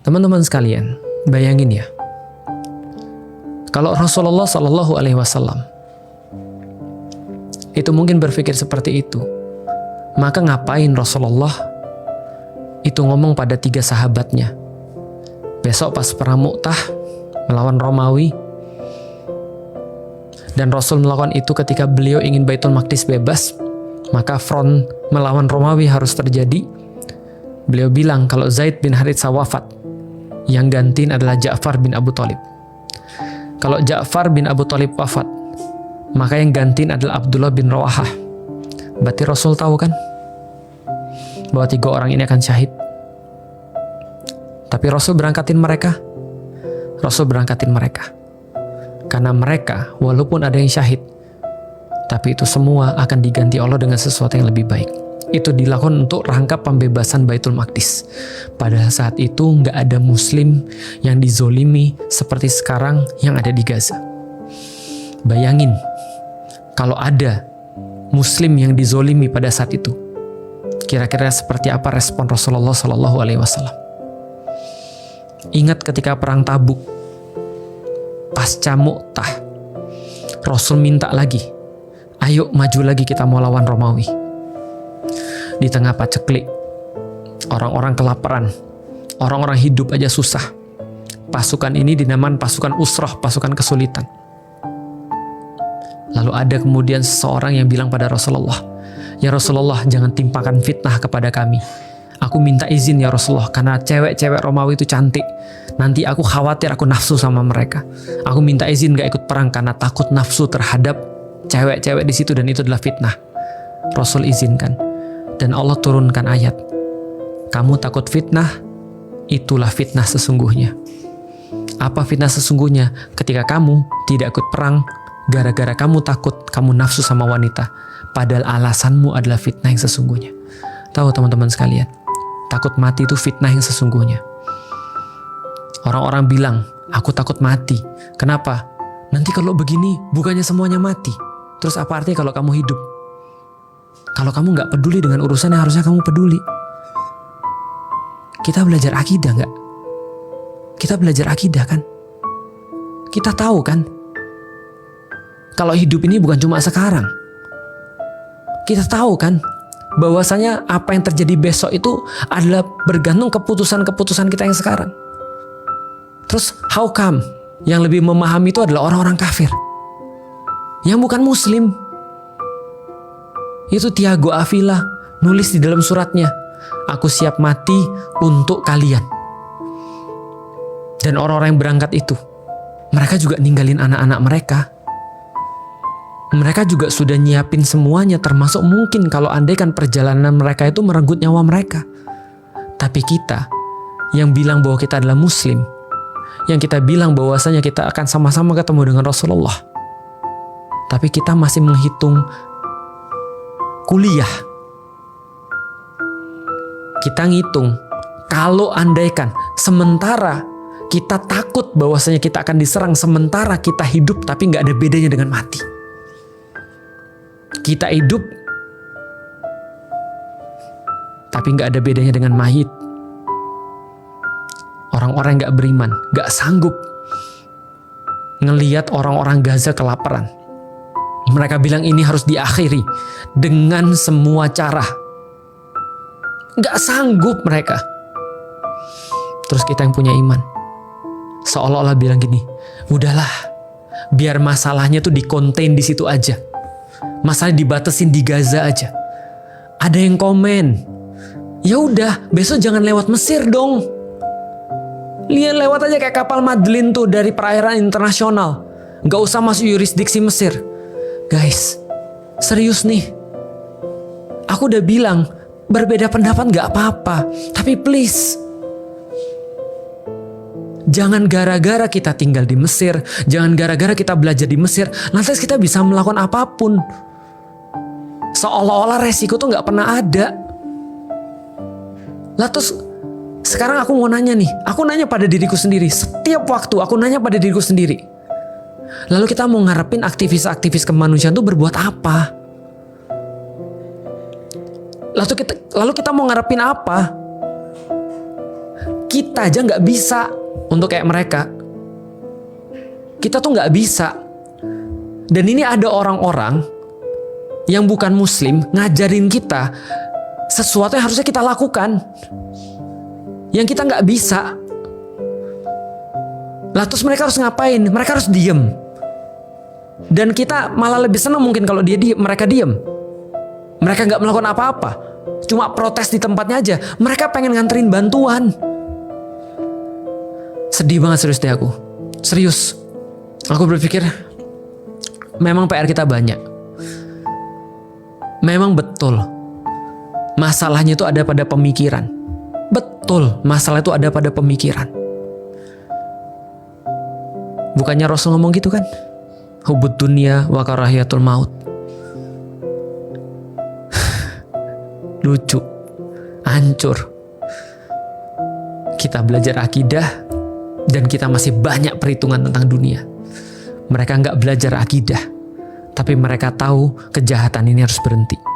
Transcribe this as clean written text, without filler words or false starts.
Teman-teman sekalian, bayangin ya, kalau Rasulullah Shallallahu Alaihi Wasallam itu mungkin berpikir seperti itu, maka ngapain Rasulullah itu ngomong pada 3 sahabatnya besok pas perang Mu'tah melawan Romawi, dan Rasul melakukan itu ketika beliau ingin Baitul Maqdis bebas, maka front melawan Romawi harus terjadi. Beliau bilang kalau Zaid bin Haritsah wafat, yang gantiin adalah Ja'far bin Abu Thalib. Kalau Ja'far bin Abu Thalib wafat, maka yang gantiin adalah Abdullah bin Rawahah. Berarti Rasul tahu kan bahwa 3 orang ini akan syahid. Tapi Rasul berangkatin mereka. Karena mereka walaupun ada yang syahid, tapi itu semua akan diganti Allah dengan sesuatu yang lebih baik. Itu dilakukan untuk rangka pembebasan Baitul Maqdis. Pada saat itu nggak ada muslim yang dizolimi seperti sekarang yang ada di Gaza. Bayangin, kalau ada muslim yang dizolimi pada saat itu, kira-kira seperti apa respon Rasulullah Shallallahu Alaihi Wasallam? Ingat ketika perang Tabuk, pasca Mu'tah, Rasul minta lagi, ayo maju lagi kita mau lawan Romawi. Di tengah paceklik, orang-orang kelaparan, orang-orang hidup aja susah. Pasukan ini dinamakan pasukan usrah, pasukan kesulitan. Lalu ada kemudian seseorang yang bilang pada Rasulullah, ya Rasulullah, jangan timpakan fitnah kepada kami. Aku minta izin ya Rasulullah, karena cewek-cewek Romawi itu cantik. Nanti aku khawatir aku nafsu sama mereka. Aku minta izin gak ikut perang karena takut nafsu terhadap cewek-cewek di situ dan itu adalah fitnah. Rasul izinkan. Dan Allah turunkan ayat, kamu takut fitnah, itulah fitnah sesungguhnya. Apa fitnah sesungguhnya? Ketika kamu tidak ikut perang, gara-gara kamu takut, kamu nafsu sama wanita. Padahal alasanmu adalah fitnah yang sesungguhnya. Tahu teman-teman sekalian, takut mati itu fitnah yang sesungguhnya. Orang-orang bilang, aku takut mati. Kenapa? Nanti kalau begini, bukannya semuanya mati. Terus apa artinya kalau kamu hidup? Kalau kamu nggak peduli dengan urusan yang harusnya kamu peduli. Kita belajar akidah nggak? Kita belajar akidah kan? Kita tahu kan? Kalau hidup ini bukan cuma sekarang. Kita tahu kan? Bahwasanya apa yang terjadi besok itu adalah bergantung keputusan-keputusan kita yang sekarang. Terus how come yang lebih memahami itu adalah orang-orang kafir yang bukan muslim? Itu Tiago Avila nulis di dalam suratnya, aku siap mati untuk kalian. Dan orang-orang yang berangkat itu, mereka juga ninggalin anak-anak mereka. Mereka juga sudah nyiapin semuanya, termasuk mungkin kalau andaikan perjalanan mereka itu merenggut nyawa mereka. Tapi kita yang bilang bahwa kita adalah muslim, yang kita bilang bahwasanya kita akan sama-sama ketemu dengan Rasulullah, tapi kita masih menghitung kuliah. Kita ngitung, kalau andaikan sementara kita takut bahwasanya kita akan diserang, sementara kita hidup tapi nggak ada bedanya dengan mati. Kita hidup tapi nggak ada bedanya dengan mayit. Orang-orang nggak beriman, nggak sanggup ngelihat orang-orang Gaza kelaparan. Mereka bilang ini harus diakhiri dengan semua cara. Gak sanggup mereka. Terus kita yang punya iman, seolah-olah bilang gini, udahlah, biar masalahnya tuh dikontain di situ aja. Masalah dibatasin di Gaza aja. Ada yang komen, ya udah, besok jangan lewat Mesir dong. Lihat lewat aja kayak kapal Madlin tuh dari perairan internasional. Gak usah masuk yurisdiksi Mesir. Guys, serius nih. Aku udah bilang, berbeda pendapat gak apa-apa. Tapi please, jangan gara-gara kita tinggal di Mesir, jangan gara-gara kita belajar di Mesir, lantas kita bisa melakukan apapun. Seolah-olah resiko tuh gak pernah ada. Lah terus, sekarang aku mau nanya nih, aku nanya pada diriku sendiri. Setiap waktu aku nanya pada diriku sendiri. Lalu kita mau ngarepin aktivis-aktivis kemanusiaan itu berbuat apa? Lalu kita mau ngarepin apa? Kita aja nggak bisa untuk kayak mereka. Kita tuh nggak bisa. Dan ini ada orang-orang yang bukan muslim ngajarin kita sesuatu yang harusnya kita lakukan, yang kita nggak bisa. Lah terus mereka harus ngapain? Mereka harus diem. Dan kita malah lebih senang mungkin kalau mereka diem. Mereka nggak melakukan apa-apa, cuma protes di tempatnya aja. Mereka pengen nganterin bantuan. Sedih banget serius deh aku. Serius. Aku berpikir memang PR kita banyak. Memang betul masalahnya itu ada pada pemikiran. Betul, masalah itu ada pada pemikiran. Bukannya Rasul ngomong gitu kan? Hubud dunia wa karahiyatul maut. Lucu, hancur. Kita belajar akidah dan kita masih banyak perhitungan tentang dunia. Mereka nggak belajar akidah, tapi mereka tahu kejahatan ini harus berhenti.